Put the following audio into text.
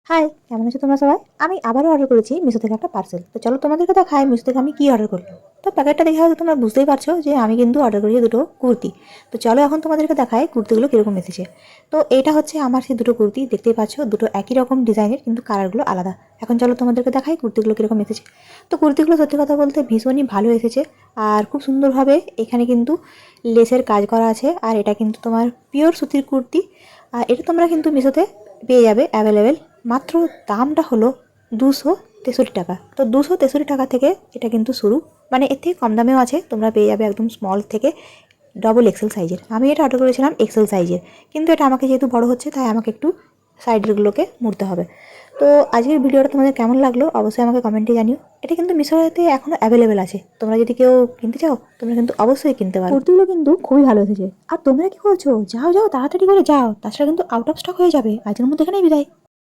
High, কেমন আছো তোমরা সবাই? আমি আবারও অর্ডার করেছি মিশো থেকে একটা পার্সেল। তো চলো তোমাদেরকে দেখাই মিশো থেকে আমি কি অর্ডার করলাম। তো প্যাকেটটা দেখে হয়তো তোমরা বুঝতেই পারছো যে আমি কিন্তু অর্ডার করেছি দুটো কুর্তি। তো চলো এখন তোমাদেরকে দেখাই কুর্তিগুলো কীরকম এসেছে। তো এটা হচ্ছে আমার সেই দুটো কুর্তি, দেখতেই পাচ্ছ দুটো একই রকম ডিজাইনের কিন্তু কালারগুলো আলাদা। এখন চলো তোমাদেরকে দেখাই কুর্তিগুলো কীরকম এসেছে। তো কুর্তিগুলো সত্যি কথা বলতে ভীষণই ভালো এসেছে, আর খুব সুন্দরভাবে এখানে কিন্তু লেসের কাজ করা আছে। আর এটা কিন্তু তোমার পিওর সুতির কুর্তি, আর এটা তোমরা কিন্তু মিশোতে পেয়ে যাবে অ্যাভেলেবেল। মাত্র দামটা হলো 263 টাকা। তো 263 টাকা থেকে এটা কিন্তু শুরু, মানে এর থেকে কম দামেও আছে, তোমরা পেয়ে যাবে একদম স্মল থেকে ডবল এক্সেল সাইজের। আমি এটা অর্ডার করেছিলাম এক্সেল সাইজের, কিন্তু এটা আমাকে যেহেতু বড় হচ্ছে তাই আমাকে একটু সাইডেরগুলোকে মুড়তে হবে। তো আজকের ভিডিওটা তোমাদের কেমন লাগলো অবশ্যই আমাকে কমেন্টে জানিও। এটা কিন্তু মিশোতে এখনও অ্যাভেলেবেল আছে, তোমরা যদি কেউ কিনতে চাও তোমরা কিন্তু অবশ্যই কিনতে পারো। কুর্তিগুলো কিন্তু খুবই ভালো এসেছে। আর তোমরা কি করছো? যাও যাও, তাড়াতাড়ি করে যাও, তাছাড়া কিন্তু আউট অফ স্টক হয়ে যাবে। আজকের মধ্যে এখানেই বিদায়।